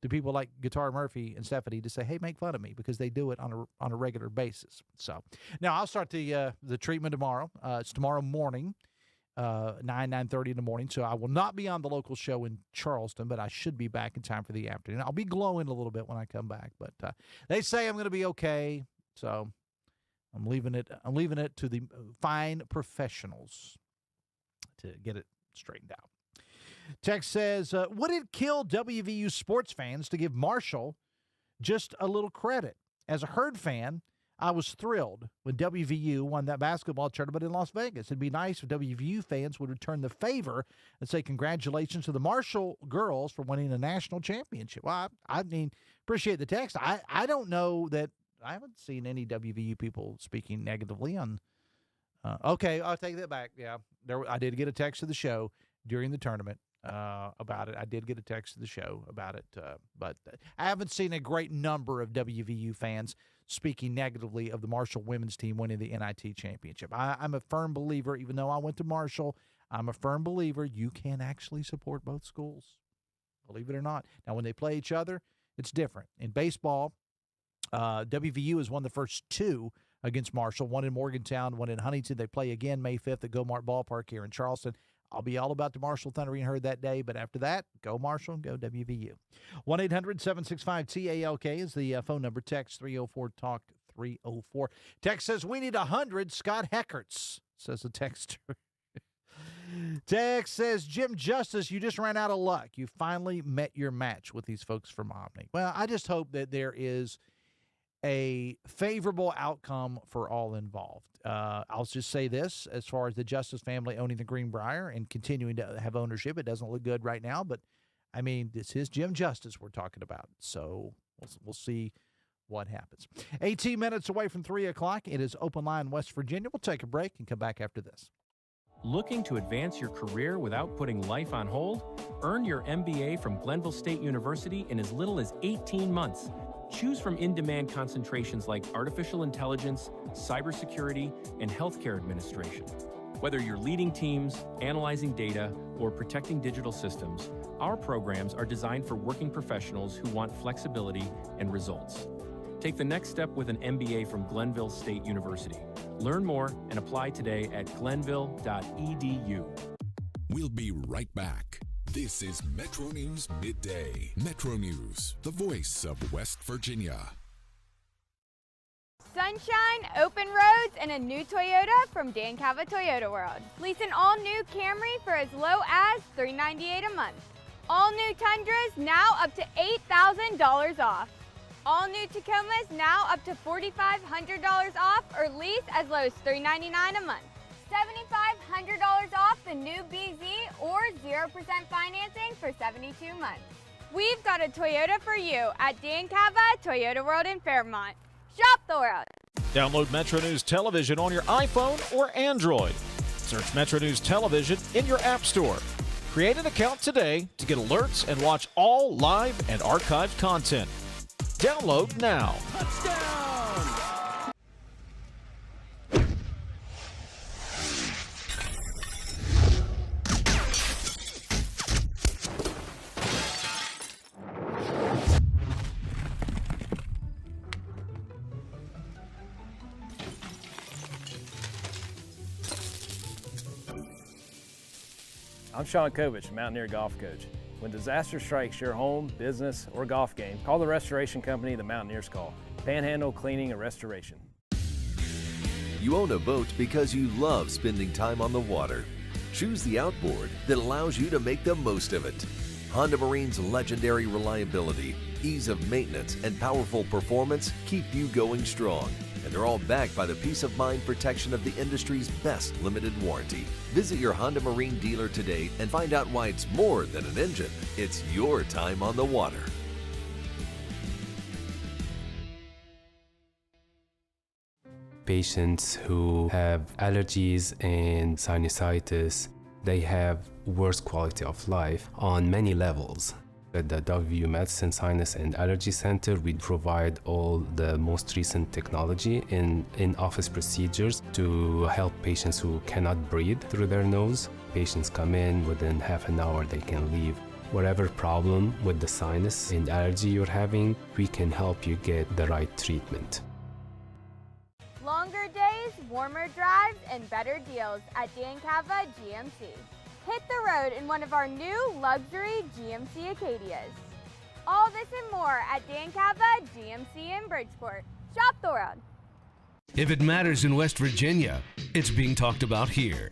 to people like Guitar Murphy and Stephanie to say, hey, make fun of me, because they do it on a regular basis. So now I'll start the treatment tomorrow. It's tomorrow morning. 9:30 in the morning, so I will not be on the local show in Charleston, but I should be back in time for the afternoon. I'll be glowing a little bit when I come back, but they say I'm going to be okay, so I'm leaving it to the fine professionals to get it straightened out. Text says, would it kill WVU sports fans to give Marshall just a little credit? As a Herd fan, I was thrilled when WVU won that basketball tournament in Las Vegas. It'd be nice if WVU fans would return the favor and say congratulations to the Marshall girls for winning a national championship. Well, I mean, appreciate the text. I don't know that I haven't seen any WVU people speaking negatively on. Okay, I'll take that back. Yeah, I did get a text to the show during the tournament about it. I did get a text to the show about it, but I haven't seen a great number of WVU fans speaking negatively of the Marshall women's team winning the NIT championship. I'm a firm believer, even though I went to Marshall, I'm a firm believer you can actually support both schools, believe it or not. Now, when they play each other, it's different. In baseball, WVU has won the first two against Marshall, one in Morgantown, one in Huntington. They play again May 5th at Go-Mart Ballpark here in Charleston. I'll be all about the Marshall Thundering Herd that day, but after that, go Marshall, go WVU. 1-800-765-TALK is the phone number. Text 304-TALK-304. Text says, we need 100 Scot Heckerts, says the texter. Text says, Jim Justice, you just ran out of luck. You finally met your match with these folks from Omni. Well, I just hope that there is a favorable outcome for all involved. I'll just say this, as far as the Justice family owning the Greenbrier and continuing to have ownership, it doesn't look good right now, but I mean, this is Jim Justice we're talking about, so we'll see what happens. 18 minutes away from 3 o'clock, it is Open Line West Virginia. We'll take a break and come back after this. Looking to advance your career without putting life on hold? Earn your MBA from Glenville State University in as little as 18 months. Choose from in-demand concentrations like artificial intelligence, cybersecurity, and healthcare administration. Whether you're leading teams, analyzing data, or protecting digital systems, our programs are designed for working professionals who want flexibility and results. Take the next step with an MBA from Glenville State University. Learn more and apply today at glenville.edu. We'll be right back. This is Metro News Midday. Metro News, the voice of West Virginia. Sunshine, open roads, and a new Toyota from Dan Cava Toyota World. Lease an all-new Camry for as low as $398 a month. All new Tundras now up to $8,000 off. All new Tacomas now up to $4,500 off, or lease as low as $399 a month. $7,500 off the new BZ or 0% financing for 72 months. We've got a Toyota for you at Dan Cava Toyota World in Fairmont. Shop the world. Download Metro News Television on your iPhone or Android. Search Metro News Television in your App Store. Create an account today to get alerts and watch all live and archived content. Download now. I'm Sean Kovich, Mountaineer Golf Coach. When disaster strikes your home, business, or golf game, call the restoration company the Mountaineers call. Panhandle Cleaning and Restoration. You own a boat because you love spending time on the water. Choose the outboard that allows you to make the most of it. Honda Marine's legendary reliability, ease of maintenance, and powerful performance keep you going strong. And they're all backed by the peace of mind protection of the industry's best limited warranty. Visit your Honda Marine dealer today and find out why it's more than an engine. It's your time on the water. Patients who have allergies and sinusitis, they have worse quality of life on many levels. At the WVU Medicine Sinus and Allergy Center, we provide all the most recent technology in office procedures to help patients who cannot breathe through their nose. Patients come in, within half an hour they can leave. Whatever problem with the sinus and allergy you're having, we can help you get the right treatment. Longer days, warmer drives, and better deals at Dan Cava GMC. Hit the road in one of our new luxury GMC Acadias. All this and more at Dan Cava GMC in Bridgeport. Shop the world. If it matters in West Virginia, it's being talked about here.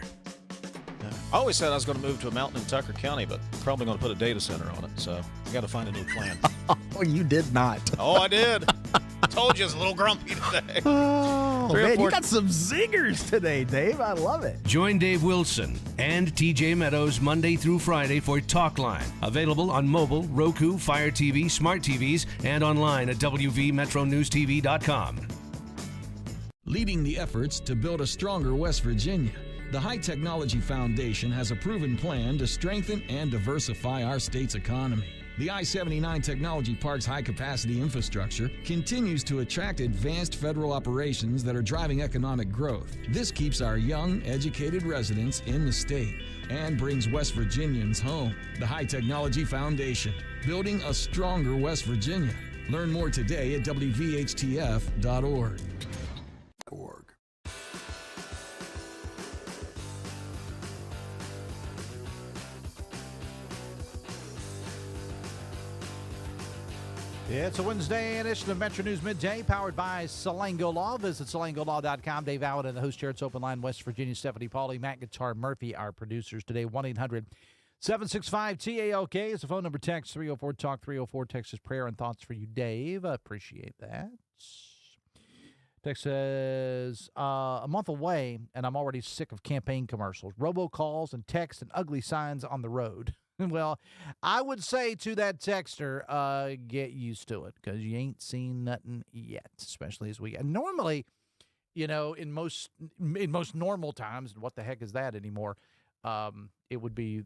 I always said I was going to move to a mountain in Tucker County, but probably going to put a data center on it, so I got to find a new plan. Oh, you did not. Oh, I did. Told you it's a little grumpy today. Oh, man, you got some zingers today, Dave. I love it. Join Dave Wilson and TJ Meadows Monday through Friday for Talk Line. Available on mobile, Roku, Fire TV, smart TVs, and online at WVMetroNewsTV.com. Leading the efforts to build a stronger West Virginia, the High Technology Foundation has a proven plan to strengthen and diversify our state's economy. The I-79 Technology Park's high-capacity infrastructure continues to attract advanced federal operations that are driving economic growth. This keeps our young, educated residents in the state and brings West Virginians home. The High Technology Foundation, building a stronger West Virginia. Learn more today at WVHTF.org. It's a Wednesday edition of Metro News Midday, powered by Salango Law. Visit salangolaw.com. Dave Allen in the host chair. It's Open Line, West Virginia. Stephanie Pauly, Matt Guitar Murphy, our producers today. 1-800-765-TALK is the phone number. Text 304-TALK 304. Text is prayer and thoughts for you, Dave. I appreciate that. Text says, a month away, and I'm already sick of campaign commercials, robocalls, and text and ugly signs on the road. Well, I would say to that texter, get used to it, because you ain't seen nothing yet, especially as we normally, in most normal times, what the heck is that anymore? It would be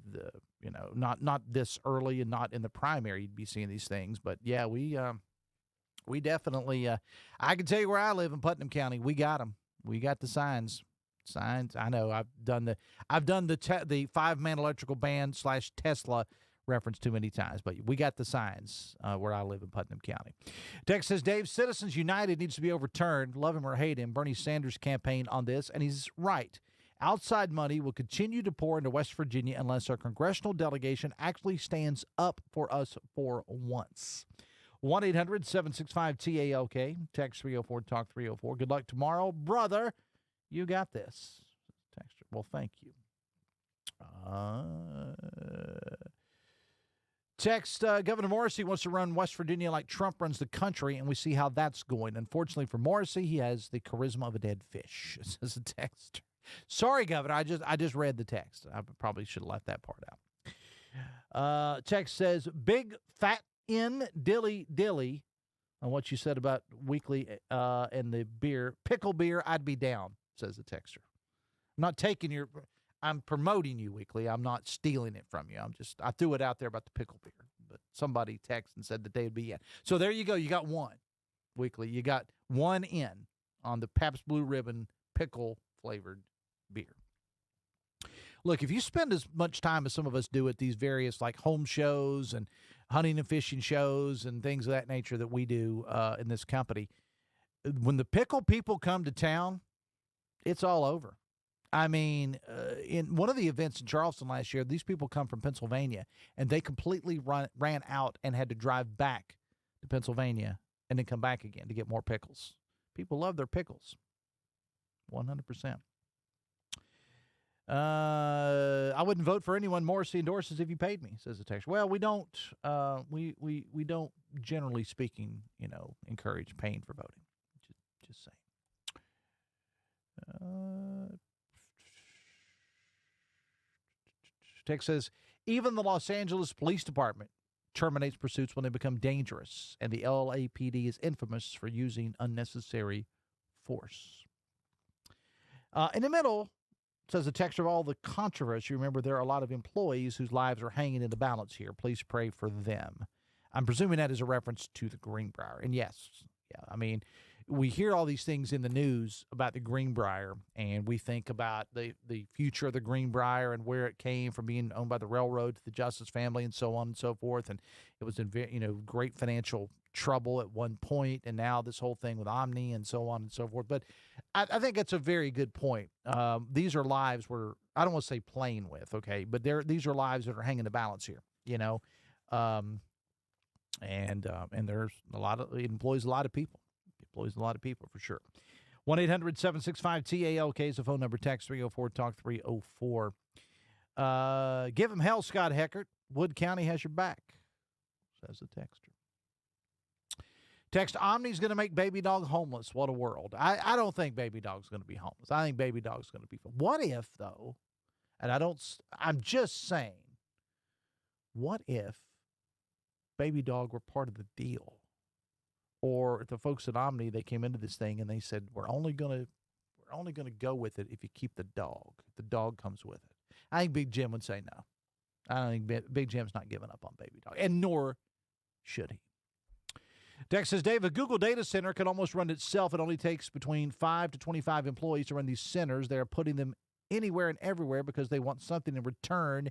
not this early and not in the primary you'd be seeing these things, but yeah, we definitely. I can tell you where I live in Putnam County, we got them. We got the signs. I know I've done the 5-man electrical band / Tesla reference too many times, but we got the signs where I live in Putnam County. Text says, Dave, Citizens United needs to be overturned. Love him or hate him. Bernie Sanders campaigned on this, and he's right. Outside money will continue to pour into West Virginia unless our congressional delegation actually stands up for us for once. 1-800-765-TALK. Text 304-TALK 304. Good luck tomorrow, brother. You got this. Texture. Well, thank you. Governor Morrissey wants to run West Virginia like Trump runs the country, and we see how that's going. Unfortunately for Morrissey, he has the charisma of a dead fish, says the text. Sorry, Governor, I just read the text. I probably should have left that part out. Text says, big fat in dilly dilly on what you said about weekly and the beer. Pickle beer, I'd be down, says the texter. I'm not taking your, I'm promoting you, Weekly. I'm not stealing it from you. I threw it out there about the pickle beer. But somebody texted and said that they would be in. So there you go. You got one, Weekly. You got one in on the Pabst Blue Ribbon pickle-flavored beer. Look, if you spend as much time as some of us do at these various like home shows and hunting and fishing shows and things of that nature that we do in this company, when the pickle people come to town, it's all over. I mean, in one of the events in Charleston last year, these people come from Pennsylvania, and they completely ran out and had to drive back to Pennsylvania and then come back again to get more pickles. People love their pickles, 100%. I wouldn't vote for anyone Morrissey endorses if you paid me, says the text. Well, we don't. We don't, generally speaking, encourage paying for voting. Just saying. Text says, even the Los Angeles Police Department terminates pursuits when they become dangerous, and the LAPD is infamous for using unnecessary force. In the middle, says the text of all the controversy, remember there are a lot of employees whose lives are hanging in the balance here. Please pray for them. I'm presuming that is a reference to the Greenbrier. And yes, I mean, we hear all these things in the news about the Greenbrier, and we think about the future of the Greenbrier and where it came from being owned by the railroad to the Justice family and so on and so forth. And it was in great financial trouble at one point, and now this whole thing with Omni and so on and so forth. But I think that's a very good point. These are lives where I don't want to say playing with, okay, but these are lives that are hanging the balance here, and there's it employs a lot of people. Employs a lot of people for sure. 1-800-765-TALK is the phone number. Text 304-TALK-304. Give him hell, Scot Heckert. Wood County has your back, says the texter. Text, Omni's going to make Baby Dog homeless. What a world. I don't think Baby Dog's going to be homeless. I think Baby Dog's going to be. What if, though, and I'm just saying, what if Baby Dog were part of the deal? Or the folks at Omni, they came into this thing and they said, we're only gonna go with it if you keep the dog. If the dog comes with it. I think Big Jim would say no. I don't think Big Jim's not giving up on Baby Dog, and nor should he. Dex says, Dave, a Google data center can almost run itself. It only takes between 5 to 25 employees to run these centers. They're putting them anywhere and everywhere because they want something in return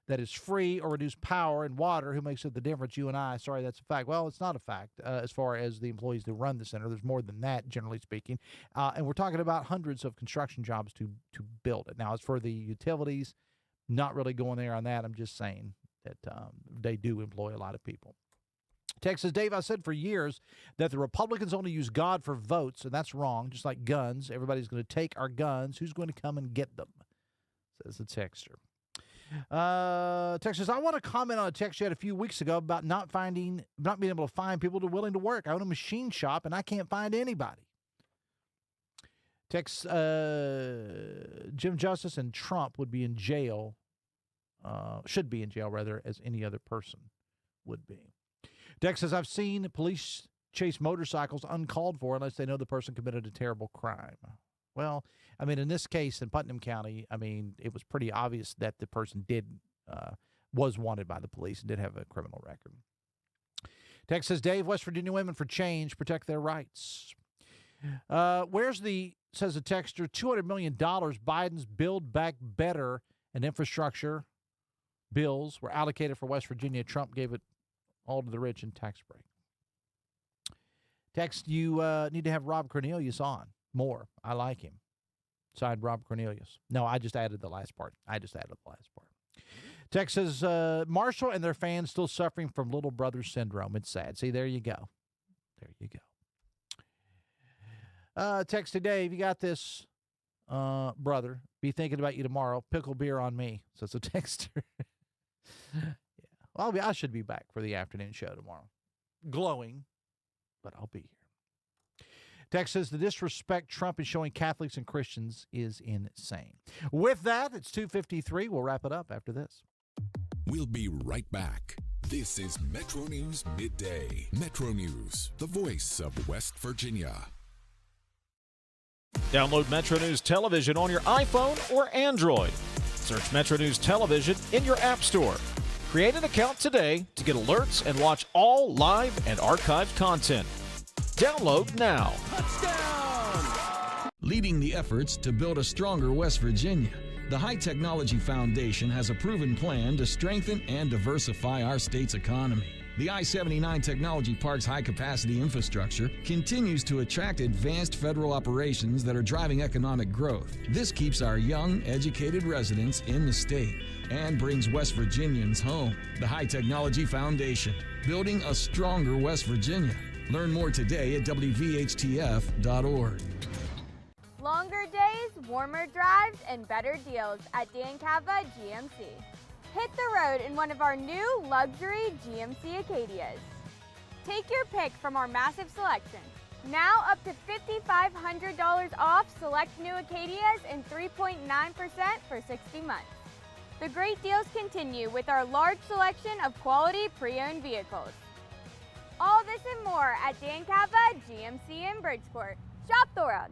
that is free or reduce power and water. Who makes it the difference? You and I. Sorry, that's a fact. Well, it's not a fact as far as the employees that run the center. There's more than that, generally speaking. And we're talking about hundreds of construction jobs to build it. Now, as for the utilities, not really going there on that. I'm just saying that they do employ a lot of people. Texas Dave, I said for years that the Republicans only use God for votes, and that's wrong. Just like guns, everybody's going to take our guns. Who's going to come and get them? Says the texter. Texas, I want to comment on a text you had a few weeks ago about not being able to find people that are willing to work. I own a machine shop and I can't find anybody. Text, Jim Justice and Trump would be in jail, should be in jail rather, as any other person would be. Text says, I've seen police chase motorcycles uncalled for unless they know the person committed a terrible crime. Well, I mean, in this case in Putnam County, I mean, it was pretty obvious that the person was wanted by the police and did have a criminal record. Text says, Dave, West Virginia women for change, protect their rights. Says the texter, $200 million Biden's Build Back Better and infrastructure bills were allocated for West Virginia. Trump gave it all to the rich in tax break. Text, you need to have Rob Cornelius on more. I like him. Signed, Rob Cornelius. No, I just added the last part. Text says, Marshall and their fans still suffering from little brother syndrome. It's sad. See, there you go. Text to Dave, you got this, brother. Be thinking about you tomorrow. Pickle beer on me, says a texter. Yeah. Well, I should be back for the afternoon show tomorrow. Glowing, but I'll be here. Text says, the disrespect Trump is showing Catholics and Christians is insane. With that, it's 2:53. We'll wrap it up after this. We'll be right back. This is Metro News Midday. Metro News, the voice of West Virginia. Download Metro News Television on your iPhone or Android. Search Metro News Television in your App Store. Create an account today to get alerts and watch all live and archived content. Download now. Leading the efforts to build a stronger West Virginia, the High Technology Foundation has a proven plan to strengthen and diversify our state's economy. The I-79 Technology Park's high-capacity infrastructure continues to attract advanced federal operations that are driving economic growth. This keeps our young, educated residents in the state and brings West Virginians home. The High Technology Foundation, building a stronger West Virginia. Learn more today at WVHTF.org. Longer days, warmer drives, and better deals at Dan Cava GMC. Hit the road in one of our new luxury GMC Acadias. Take your pick from our massive selection. Now up to $5,500 off select new Acadias and 3.9% for 60 months. The great deals continue with our large selection of quality pre-owned vehicles. All this and more at Dan Cava GMC in Bridgeport. Shop the world.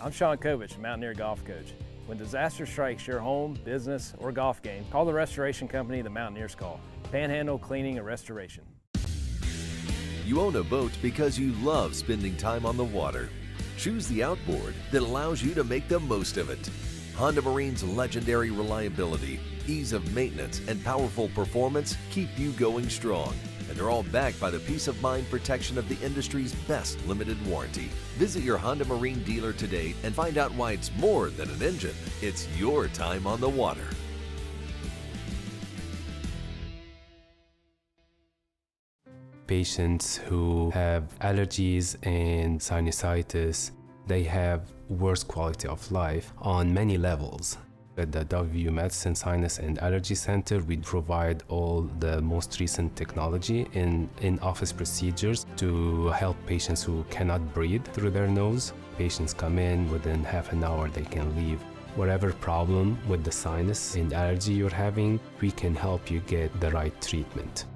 I'm Sean Kovich, Mountaineer Golf Coach. When disaster strikes your home, business, or golf game, call the restoration company the Mountaineers call. Panhandle Cleaning and Restoration. You own a boat because you love spending time on the water. Choose the outboard that allows you to make the most of it. Honda Marine's legendary reliability, ease of maintenance, and powerful performance keep you going strong. And they're all backed by the peace of mind protection of the industry's best limited warranty. Visit your Honda Marine dealer today and find out why it's more than an engine. It's your time on the water. Patients who have allergies and sinusitis, they have worse quality of life on many levels. At the WVU Medicine Sinus and Allergy Center, we provide all the most recent technology in office procedures to help patients who cannot breathe through their nose. Patients come in, within half an hour they can leave. Whatever problem with the sinus and allergy you're having, we can help you get the right treatment.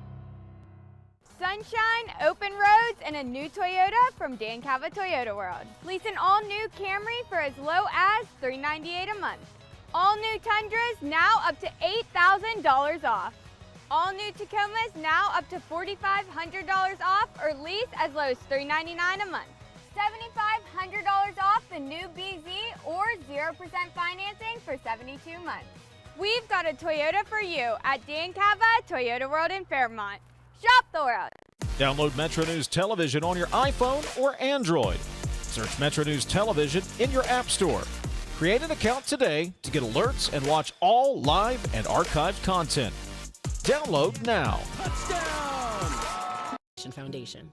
Sunshine, open roads, and a new Toyota from Dan Cava Toyota World. Lease an all-new Camry for as low as $398 a month. All new Tundras now up to $8,000 off. All new Tacomas now up to $4,500 off or lease as low as $399 a month. $7,500 off the new BZ or 0% financing for 72 months. We've got a Toyota for you at Dan Cava Toyota World in Fairmont. Shop the world. Download Metro News Television on your iPhone or Android. Search Metro News Television in your App Store. Create an account today to get alerts and watch all live and archived content. Download now. Foundation.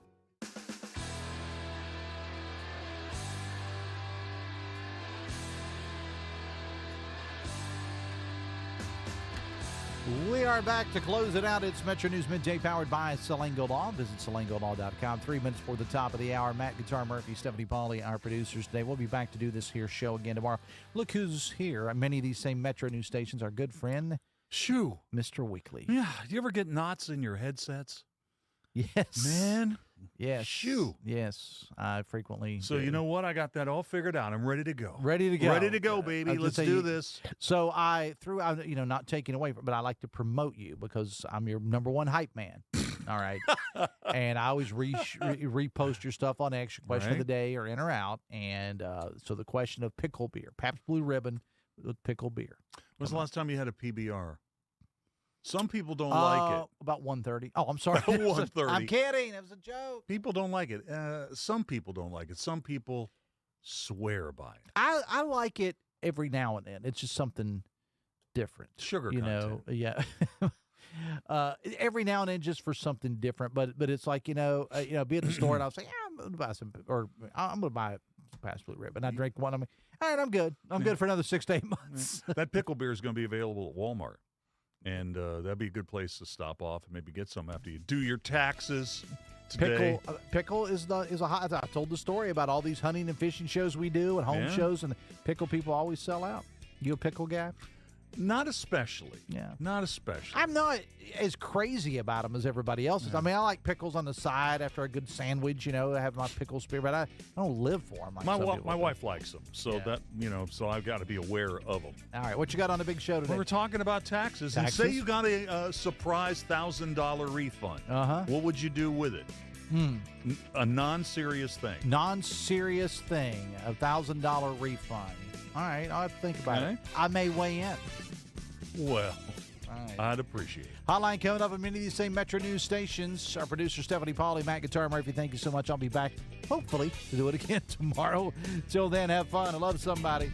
We are back to close it out. It's Metro News Midday powered by Salango Law. Visit salangolaw.com. 3 minutes before the top of the hour. Matt Guitar Murphy, Stephanie Pauly, our producers today. We'll be back to do this here show again tomorrow. Look who's here. Many of these same Metro News stations. Our good friend, Shoo, Mr. Weekly. Yeah. Do you ever get knots in your headsets? Yes. Man. Yes. Shoo. Yes. I frequently So do. you know what? I got that all figured out. I'm ready to go. Ready to go. Ready to go, baby. Let's do this. So I threw out, not taking away from, but I like to promote you because I'm your number one hype man. All right. And I always repost your stuff on X, question of the day or in or out. And so the question of pickle beer, Pabst Blue Ribbon with pickle beer. When's the last time you had a PBR? Some people don't like it. About 1:30. Oh, I'm sorry. 1:30. I'm kidding. It was a joke. People don't like it. Some people don't like it. Some people swear by it. I like it every now and then. It's just something different. Sugar content. Yeah. Every now and then just for something different. But it's like, be at the store and I'll say, yeah, I'm going to buy some, or I'm going to buy some Pabst Blue Ribbon. I drink one. All right, I'm good. I'm good for another 6 to 8 months. That pickle beer is going to be available at Walmart. And that'd be a good place to stop off and maybe get some after you do your taxes today. Pickle is a hot. I told the story about all these hunting and fishing shows we do and home shows, and pickle people always sell out. You a pickle guy? Not especially. Yeah. Not especially. I'm not as crazy about them as everybody else is. I mean, I like pickles on the side after a good sandwich, I have my pickle spear, but I don't live for them. Like my wife likes them, so that, so I've got to be aware of them. All right, what you got on the big show today? Well, we're talking about taxes. And say you got a surprise $1,000 refund. What would you do with it? A non-serious thing. Non-serious thing, a $1,000 refund. All right, I'll have to think about it. I may weigh in. Well, I'd appreciate it. Hotline coming up on many of these same Metro News stations. Our producer, Stephanie Pauly, Matt Guitar Murphy, thank you so much. I'll be back, hopefully, to do it again tomorrow. Till then, have fun and love somebody.